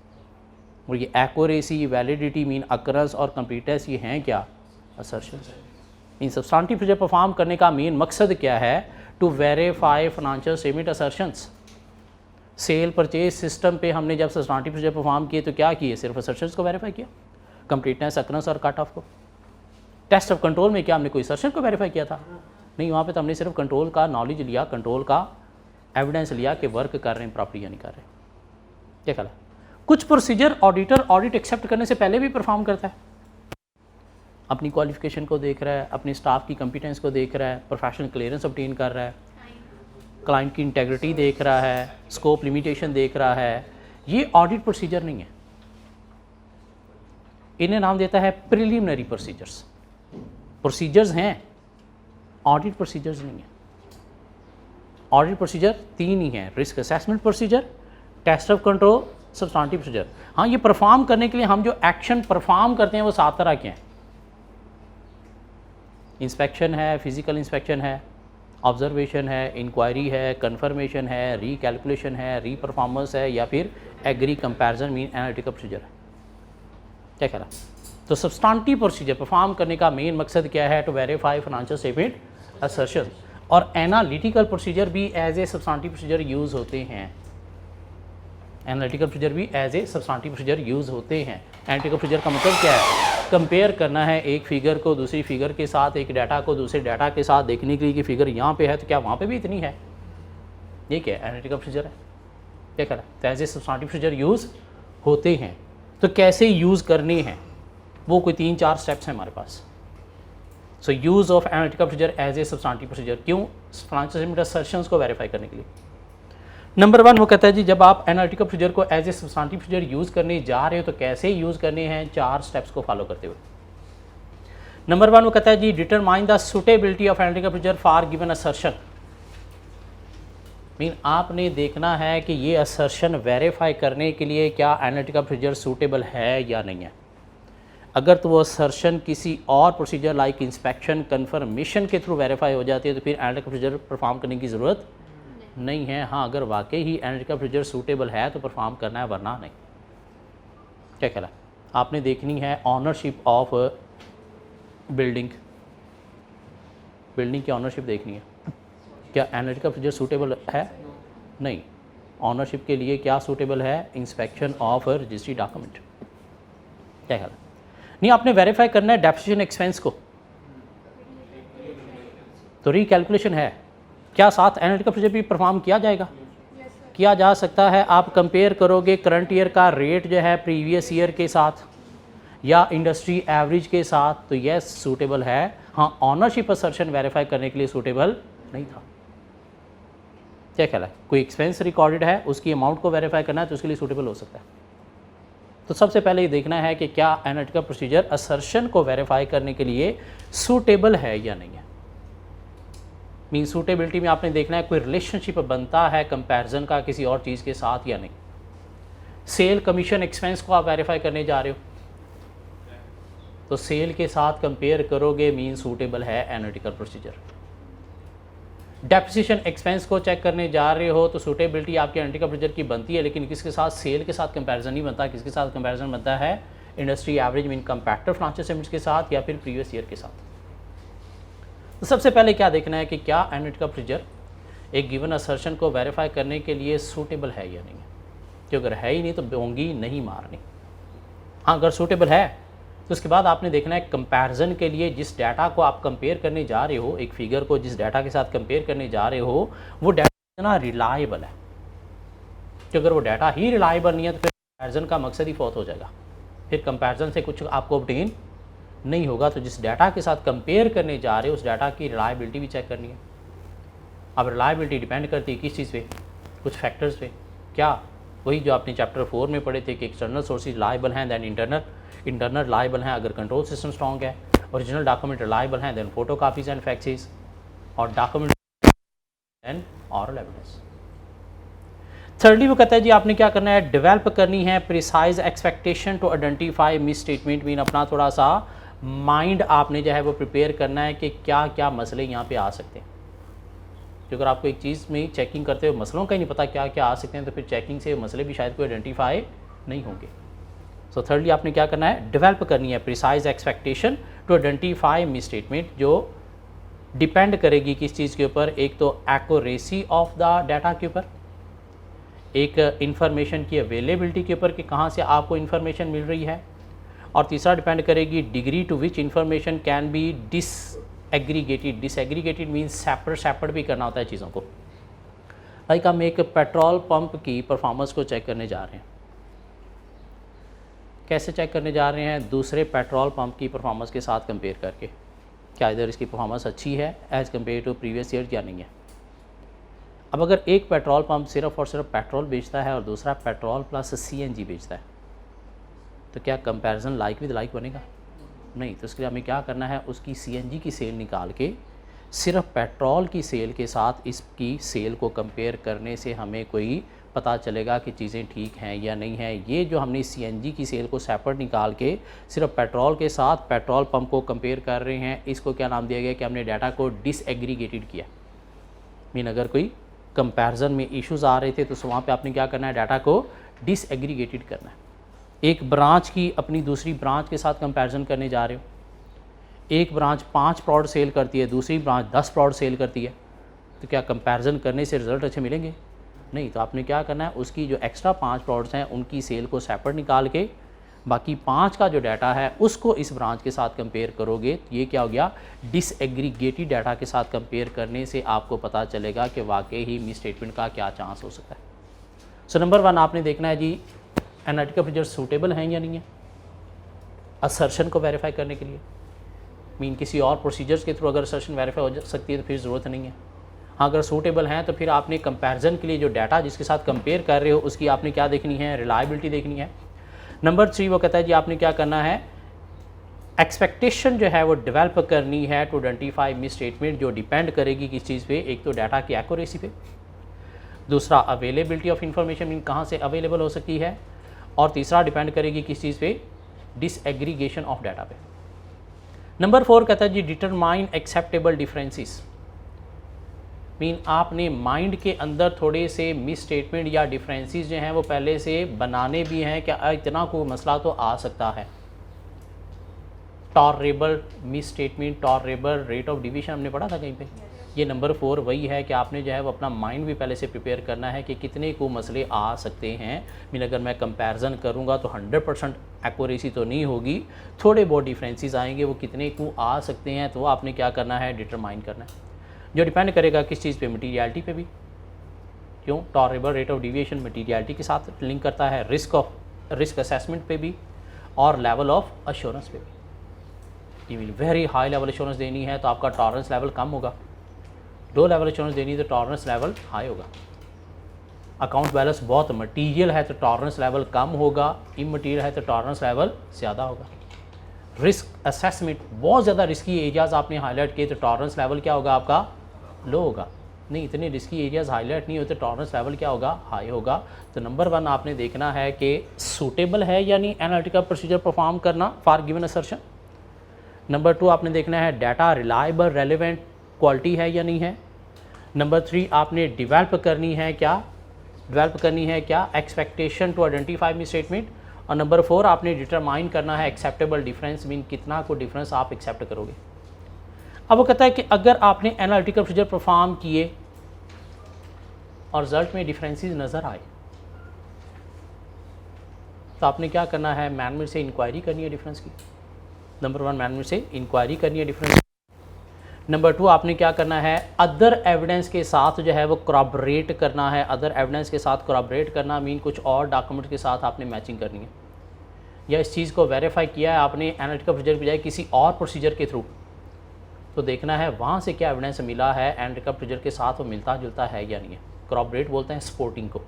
और ये एक्यूरेसी, वैलिडिटी मीन अकरेंस और completeness ये हैं क्या? असर्शंस। इन सब्सटेंटिव प्रोसीजर परफॉर्म करने का मेन मकसद क्या है? To verify financial statement assertions. Sale purchase system पे हमने जब सब्सटेंटिव प्रोसीजर परफॉर्म किए तो क्या किए? सिर्फ असर्शंस को वेरीफाई किया, कंप्लीटनेस, अकरेंस और कट ऑफ को। टेस्ट ऑफ कंट्रोल में क्या हमने कोई असर्शन को वेरीफाई किया था? नहीं, वहाँ पे तो हमने सिर्फ कंट्रोल का नॉलेज लिया, कंट्रोल का एविडेंस लिया कि वर्क कर रहे हैं प्रॉपर्ली या नहीं कर रहे। क्या ख्याल है? कुछ प्रोसीजर ऑडिटर ऑडिट एक्सेप्ट करने से पहले भी परफॉर्म करता है, अपनी क्वालिफिकेशन को देख रहा है, अपने स्टाफ की कंपिटेंस को देख रहा है, प्रोफेशनल क्लियरेंस ऑब्टेन कर रहा है, क्लाइंट की इंटेग्रिटी देख रहा है, स्कोप लिमिटेशन देख रहा है। ये ऑडिट प्रोसीजर नहीं है, इन्हें नाम देता है प्रिलिमिनरी प्रोसीजर्स। प्रोसीजर्स हैं, ऑडिट प्रोसीजर्स नहीं है। ऑडिट प्रोसीजर 3 ही हैं, risk assessment procedure, test of control, substantive procedure. हाँ, ये परफॉर्म करने के लिए हम जो एक्शन परफॉर्म करते हैं वो 7 तरह के हैं। इंस्पेक्शन है, फिजिकल इंस्पेक्शन है, ऑब्जर्वेशन है, इंक्वायरी है, कन्फर्मेशन है, रीकैलकुलेशन है, रीपरफॉर्मेंस है, या फिर agree comparison mean analytical procedure है? क्या कह रहा? तो सब्सटेंटिव प्रोसीजर परफॉर्म करने का मेन मकसद क्या है? To verify financial statement assertion. और एनालिटिकल प्रोसीजर भी as a substantive procedure use होते हैं। एनालिटिकल प्रोसीजर भी as a substantive procedure use होते हैं। एनालिटिकल प्रोसीजर का मतलब क्या है? कंपेयर करना है एक फिगर को दूसरी फिगर के साथ, एक डाटा को दूसरे डाटा के साथ, देखने के लिए कि फिगर यहाँ पे है तो क्या वहाँ पे भी इतनी है। ये क्या है? एनालिटिकल प्रोसीजर है। क्या कह रहा है? तो as a substantive procedure use होते हैं। तो कैसे यूज़ करने हैं वो कोई 3-4 स्टेप्स हैं हमारे पास। So use of analytical procedure as a substantive procedure, क्यों? फाइनेंशियल स्टेटमेंट असर्शंस को वेरीफाई करने के लिए। नंबर 1 वो कहता है जी जब आप एनालिटिकल प्रोसीजर को as a substantive procedure use करने जा रहे हो तो कैसे यूज़ करने हैं? 4 स्टेप्स को फॉलो करते हुए। नंबर 1 वो कहता है जी determine the suitability of analytical procedure for given assertion. Mean आपने देखना है कि ये असर्शन वेरीफाई करने के लिए क्या एनालिटिकल प्रोसीजर सूटेबल है या नहीं है। अगर तो वो असर्शन किसी और प्रोसीजर लाइक इंस्पेक्शन कन्फर्मेशन के थ्रू वेरीफाई हो जाती है तो फिर एनालिटिकल प्रोसीजर परफॉर्म करने की ज़रूरत नहीं है। हाँ, अगर वाकई ही एनालिटिकल प्रोसीजर सूटेबल है तो परफॉर्म करना है, वरना नहीं। क्या कह रहा है? आपने देखनी है ऑनरशिप ऑफ बिल्डिंग की ऑनरशिप देखनी है। क्या एनालिटिकल प्रोसीजर सूटेबल है? नहीं। ऑनरशिप के लिए क्या सूटेबल है? Inspection of registry document. क्या कह रहा है? नहीं, आपने वेरीफाई करना है डेप्रिसिएशन एक्सपेंस को, तो रीकैलकुलेशन है। क्या साथ एनालिटिकल प्रोसीजर भी परफॉर्म किया जाएगा? किया जा सकता है। आप कंपेयर करोगे करंट ईयर का रेट जो है प्रीवियस ईयर के साथ या इंडस्ट्री एवरेज के साथ, तो यह सूटेबल है। हाँ, ऑनरशिप असर्शन वेरीफाई करने के लिए सूटेबल नहीं था। क्या ख्याल है? कोई एक्सपेंस रिकॉर्डेड है, उसकी अमाउंट को वेरीफाई करना है तो उसके लिए सूटेबल हो सकता है। तो सबसे पहले ये देखना है कि क्या एनालिटिकल प्रोसीजर असर्शन को वेरीफाई करने के लिए सूटेबल है या नहीं है। मीन सूटेबिलिटी में आपने देखना है कोई रिलेशनशिप बनता है कंपैरिजन का किसी और चीज़ के साथ या नहीं। सेल कमीशन एक्सपेंस को आप वेरीफाई करने जा रहे हो तो सेल के साथ कंपेयर करोगे, मीन सूटेबल है एनालिटिकल प्रोसीजर। डेप्रिसिएशन एक्सपेंस को चेक करने जा रहे हो तो सूटेबिलिटी आपके एनालिटिकल प्रोसीजर की बनती है, लेकिन किसके साथ? सेल के साथ कंपैरिजन नहीं बनता। किसके साथ कंपैरिजन बनता है? Industry average mean comparative financial statements के साथ या फिर प्रीवियस ईयर के साथ। तो सबसे पहले क्या देखना है कि क्या एनालिटिकल प्रोसीजर एक गिवन असर्शन को वेरीफाई करने के लिए सूटेबल है या नहीं है। कि अगर है ही नहीं तो बोंगी नहीं मारनी। हाँ, अगर सूटेबल है तो उसके बाद आपने देखना है कंपैरिजन के लिए जिस डाटा को आप कंपेयर करने जा रहे हो, एक फिगर को जिस डाटा के साथ कंपेयर करने जा रहे हो वो डाटा कितना रिलायबल है। कि अगर वो डाटा ही रिलायबल नहीं है तो फिर कंपैरिजन का मकसद ही फौत हो जाएगा। फिर कंपैरिजन से कुछ आपको ऑब्टेन नहीं होगा। तो जिस डाटा के साथ कंपेयर करने जा रहे हो उस डाटा की रिलायबिलिटी भी चेक करनी है। अब रिलायबिलिटी डिपेंड करती है किस चीज़ पे? कुछ फैक्टर्स पे। क्या? वही जो आपने चैप्टर 4 में पढ़े थे कि एक्सटर्नल सोर्सेज रिलायबल हैं, दैन इंटरनल रिलायबल हैं अगर कंट्रोल सिस्टम स्ट्रॉन्ग है, ओरिजिनल डॉक्यूमेंट रिलायबल हैं, than photocopies and faxes, और document than oral evidence. Thirdly वो कहता है जी आपने क्या करना है? डेवलप करनी है precise expectation to identify misstatement. Mean अपना थोड़ा सा माइंड आपने जो है वो प्रिपेयर करना है कि क्या क्या मसले यहाँ पे आ सकते हैं। तो अगर आपको एक चीज़ में चेकिंग करते हुए मसलों का ही नहीं पता क्या क्या आ सकते हैं तो फिर चेकिंग से मसले भी शायद कोई आइडेंटिफाई नहीं होंगे। सो थर्डली आपने क्या करना है? डेवलप करनी है precise expectation to identify misstatement, जो डिपेंड करेगी किस चीज़ के ऊपर? एक तो एक्यूरेसी ऑफ द डाटा के ऊपर, एक इंफॉर्मेशन की अवेलेबिलिटी के ऊपर कि कहाँ से आपको इन्फॉर्मेशन मिल रही है, और तीसरा डिपेंड करेगी degree to which information can be disaggregated. Disaggregated means separate भी करना होता है चीज़ों को। लाइक हम एक पेट्रोल पंप की परफॉर्मेंस को चेक करने जा रहे हैं। कैसे चेक करने जा रहे हैं? दूसरे पेट्रोल पंप की परफॉर्मेंस के साथ कंपेयर करके, क्या इधर इसकी परफॉर्मेंस अच्छी है as compare to previous year या नहीं है। अब अगर एक पेट्रोल पंप सिर्फ और सिर्फ पेट्रोल बेचता है और दूसरा पेट्रोल प्लस CNG बेचता है तो क्या कंपैरिजन लाइक विद लाइक बनेगा? नहीं। तो इसके लिए हमें क्या करना है? उसकी CNG की सेल निकाल के सिर्फ पेट्रोल की सेल के साथ इसकी सेल को कंपेयर करने से हमें कोई पता चलेगा कि चीज़ें ठीक हैं या नहीं हैं। ये जो हमने CNG की सेल को सेपरेट निकाल के सिर्फ पेट्रोल के साथ पेट्रोल पंप को कंपेयर कर रहे हैं, इसको क्या नाम दिया गया कि हमने डाटा को डिसएग्रीगेटेड किया। मीन अगर कोई कंपैरिजन में इश्यूज आ रहे थे तो वहाँ पे आपने क्या करना है, डाटा को डिसएग्रीगेटेड करना है। एक ब्रांच की अपनी दूसरी ब्रांच के साथ कंपैरिजन करने जा रहे हो, एक ब्रांच 5 प्रोडक्ट सेल करती है, दूसरी ब्रांच 10 प्रोडक्ट सेल करती है, तो क्या कंपैरिजन करने से रिजल्ट अच्छे मिलेंगे? नहीं। तो आपने क्या करना है, उसकी जो एक्स्ट्रा 5 प्रोडक्ट्स हैं उनकी सेल को सेपरेट निकाल के बाकी 5 का जो डाटा है उसको इस ब्रांच के साथ कंपेयर करोगे। ये क्या हो गया, डिसएग्रीगेटेड डाटा के साथ कंपेयर करने से आपको पता चलेगा कि वाकई ही मिस स्टेटमेंट का क्या चांस हो सकता है। सो नंबर 1 आपने देखना है जी एनालिटिकल प्रोसीजर सूटेबल हैं या नहीं है असर्शन को वेरीफाई करने के लिए। मीन किसी और प्रोसीजर्स के थ्रू अगर असर्शन वेरीफाई हो सकती है तो फिर ज़रूरत नहीं है। हाँ, अगर सूटेबल हैं तो फिर आपने कंपैरिजन के लिए जो डाटा जिसके साथ कंपेयर कर रहे हो उसकी आपने क्या देखनी है, रिलायबिलिटी देखनी है। नंबर 3 वो कहता है जी आपने क्या करना है, एक्सपेक्टेशन जो है वो डेवलप करनी है टू आइडेंटिफाई मिस स्टेटमेंट, जो डिपेंड करेगी किस चीज़ पे, एक तो डाटा की एक्यूरेसी पे, दूसरा अवेलेबिलिटी ऑफ इंफॉर्मेशन मीन कहाँ से अवेलेबल हो सकती है, और तीसरा डिपेंड करेगी किस चीज़ पे, डिसएग्रीगेशन ऑफ डाटा पे। नंबर 4 कहता है जी डिटरमाइन एक्सेप्टेबल डिफरेंसेस, मीन आपने माइंड के अंदर थोड़े से मिस स्टेटमेंट या डिफरेंसेस जो हैं वो पहले से बनाने भी हैं, क्या इतना कोई मसला तो आ सकता है। Tolerable miss statement, tolerable rate of division हमने पढ़ा था कहीं पे। ये नंबर 4 वही है कि आपने जो है वो अपना माइंड भी पहले से प्रिपेयर करना है कि कितने को मसले आ सकते हैं। मीन अगर मैं कंपैरिजन करूँगा तो 100% एक्यूरेसी तो नहीं होगी, थोड़े बहुत डिफरेंसेस आएंगे, वो कितने को आ सकते हैं तो आपने क्या करना है, डिटरमाइन करना है, जो डिपेंड करेगा किस चीज़ पे, मटीरियलिटी पे भी। क्यों, tolerable rate of deviation materiality के साथ लिंक करता है, रिस्क असेसमेंट पे भी, और लेवल ऑफ अश्योरेंस पे भी। Mean very high level assurance देनी है तो आपका टॉलरेंस लेवल कम होगा, लो लेवल अश्योरेंस देनी है तो टॉलरेंस लेवल हाई होगा। अकाउंट बैलेंस बहुत मटीरियल है तो टॉलरेंस लेवल कम होगा, इमटीरियल है तो टॉलरेंस लेवल ज़्यादा होगा। रिस्क असेसमेंट, बहुत ज़्यादा रिस्की एरियाज़ आपने हाईलाइट किए तो टॉलरेंस लेवल क्या होगा आपका, लो होगा। नहीं, इतने रिस्की एरियाज़ हाईलाइट नहीं होते, टॉलरेंस लेवल क्या होगा, हाई होगा। तो नंबर 1 आपने देखना है कि सूटेबल है यानी एनालिटिकल प्रोसीजर परफॉर्म करना फॉर गिवन असर्शन। नंबर 2 आपने देखना है डाटा रिलायबल रेलेवेंट क्वालिटी है या नहीं है। नंबर 3 आपने डेवलप करनी है क्या expectation to identify misstatement. और नंबर 4 आपने डिटरमाइन करना है एक्सेप्टेबल डिफरेंस, मीन कितना को डिफरेंस आप एक्सेप्ट करोगे। अब वो कहता है कि अगर आपने एनालिटिकल प्रोसीजर परफॉर्म किए और रिजल्ट में डिफरेंसेस नज़र आए तो आपने क्या करना है, मैनेजमेंट से इंक्वायरी करनी है डिफरेंस की। नंबर 1 मैनेजमेंट से इंक्वायरी करनी है डिफरेंस। नंबर 2 आपने क्या करना है, अदर एविडेंस के साथ जो है वो corroborate करना है। अदर एविडेंस के साथ corroborate करना मीन कुछ और डॉक्यूमेंट के साथ आपने मैचिंग करनी है, या इस चीज़ को वेरीफाई किया है आपने एनालिटिकल प्रोसीजर के बजाय किसी और प्रोसीजर के थ्रू, तो देखना है वहाँ से क्या एविडेंस मिला है, एनालिटिकल प्रोसीजर के साथ वो मिलता जुलता है या नहीं है। corroborate बोलते हैं सपोर्टिंग को,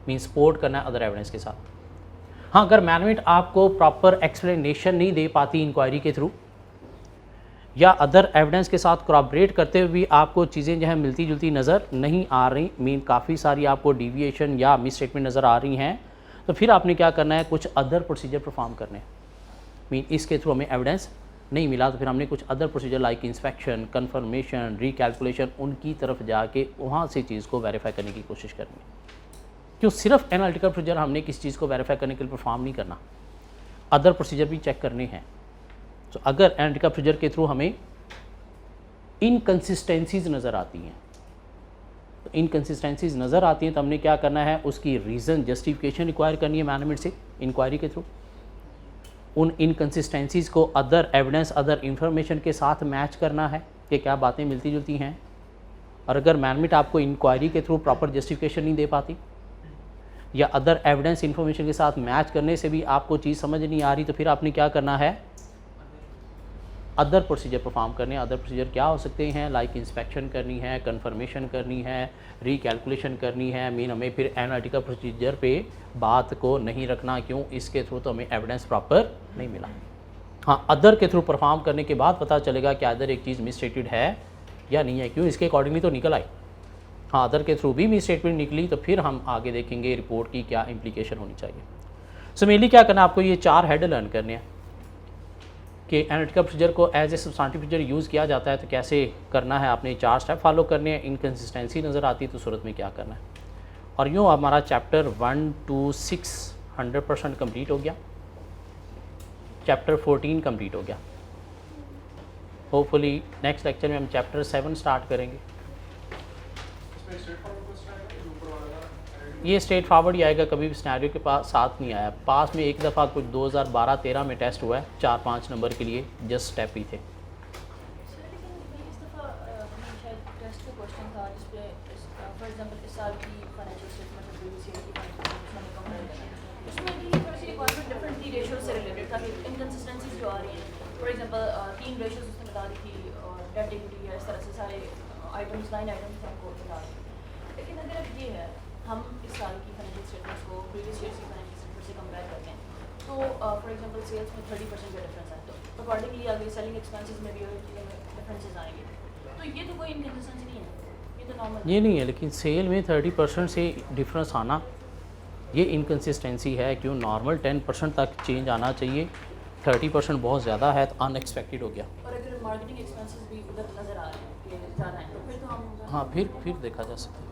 मीन सपोर्ट करना है अदर एविडेंस के साथ। हाँ, अगर मैनेजमेंट आपको प्रॉपर एक्सप्लेनेशन नहीं दे पाती इंक्वायरी के थ्रू या अदर एविडेंस के साथ corroborate करते हुए भी आपको चीज़ें जो है मिलती जुलती नज़र नहीं आ रही, मीन काफ़ी सारी आपको डिविएशन या मिस स्टेटमेंट नज़र आ रही हैं, तो फिर आपने क्या करना है, कुछ अदर प्रोसीजर परफॉर्म करने हैं। मीन इसके थ्रू हमें एविडेंस नहीं मिला तो फिर हमने कुछ other procedure like inspection, confirmation, recalculation, उनकी तरफ जाके वहाँ से चीज़ को वेरीफाई करने की कोशिश करनी है। क्यों, सिर्फ एनालिटिकल प्रोसीजर हमने किस चीज़ को वेरीफाई करने के लिए परफॉर्म नहीं करना, अदर प्रोसीजर भी चेक करने हैं। तो अगर एनालिटिकल प्रोसीजर के थ्रू हमें इनकन्सिस्टेंसीज नज़र आती हैं, तो इनकन्सिस्टेंसीज नज़र आती हैं तो हमने क्या करना है, उसकी रीज़न जस्टिफिकेशन रिक्वायर करनी है मैनेजमेंट से इंक्वायरी के थ्रू। उन इनकन्सिस्टेंसीज़ को अदर एविडेंस, अदर इंफॉर्मेशन के साथ मैच करना है कि क्या बातें मिलती जुलती हैं। और अगर मैनेजमेंट आपको इंक्वायरी के थ्रू प्रॉपर जस्टिफिकेशन नहीं दे पाती या अदर एविडेंस इंफॉर्मेशन के साथ मैच करने से भी आपको चीज़ समझ नहीं आ रही, तो फिर आपने क्या करना है, अदर प्रोसीजर परफॉर्म करने। अदर प्रोसीजर क्या हो सकते हैं, लाइक इंस्पेक्शन करनी है, कन्फर्मेशन करनी है, रिकैलकुलेशन करनी है। मीन हमें फिर एनालिटिकल प्रोसीजर पे बात को नहीं रखना, क्यों, इसके थ्रू तो हमें एविडेंस प्रॉपर नहीं मिला। हाँ, अदर के थ्रू परफॉर्म करने के बाद पता चलेगा कि अदर एक चीज़ मिस स्टेटेड है या नहीं है, क्यों, इसके अकॉर्डिंगली तो निकल आई। हाँ, अदर के थ्रू भी मिस स्टेटमेंट निकली तो फिर हम आगे देखेंगे रिपोर्ट की क्या इम्प्लीकेशन होनी चाहिए। सो मेनली क्या करना है, आपको ये 4 हेड लर्न करने हैं। कि एनालिटिकल प्रोसीजर को as a substantive procedure use किया जाता है तो कैसे करना है, आपने 4 स्टेप फॉलो करने हैं, इनकन्सिस्टेंसी नज़र आती है तो सूरत में क्या करना है। और यूँ हमारा चैप्टर 1 to 6 100% कम्प्लीट हो गया, चैप्टर 14 कम्प्लीट हो गया। होपफुली नेक्स्ट लेक्चर में हम चैप्टर 7 स्टार्ट करेंगे। ये स्ट्रेट फॉरवर्ड ही आएगा, कभी भी सिनेरियो के पास साथ नहीं आया। पास में एक दफ़ा कुछ 2012-13 में टेस्ट हुआ है 4-5 नंबर के लिए, जस्ट स्टेप ही थे। इस दफ़ा शायद टेस्ट का क्वेश्चन था जिसपे फॉर एग्जांपल इस साल की फाइनेंशियल स्टेटमेंट और प्रीवियस ईयर की फाइनेंशियल स्टेटमेंट में कंपेयर करना, उसमें भी थोड़ी सी रिक्वायरमेंट डिफरेंट थी रेशियो से रिलेटेड, ताकि इनकन्सिस्टेंसीज जो आ रही हैं, फॉर एग्जांपल 3 रेशियोज उसने बता दी थी और डेट इक्विटी या इस तरह से सारे आइटम्स 9 आइटम्स हमको बता दी। लेकिन अगर अब ये है हम इस साल की फाइनेंशियल स्टेटमेंट्स को प्रीवियस ईयर की फाइनेंशियल स्टेटमेंट से कंपेयर करते हैं तो फॉर एग्जांपल सेल्स में 30% का डिफरेंस है, तो अकॉर्डिंगली आगे सेलिंग एक्सपेंसेस में भी और चीज़ों में डिफरेंसेस आएंगे, तो ये तो कोई इनकन्सिस्टेंसी नहीं है, ये तो नॉर्मल ये नहीं है, लेकिन सेल में 30% से डिफरेंस आना ये इनकन्सिस्टेंसी है। क्यों, नॉर्मल 10% तक चेंज आना चाहिए, 30% बहुत ज़्यादा है तो अनएक्सपेक्टेड हो गया। और अगर मार्केटिंग एक्सपेंसेस भी उधर नज़र आ रहे हैं कि ज़्यादा हैं तो फिर तो हम हाँ, फिर देखा जा सकता है।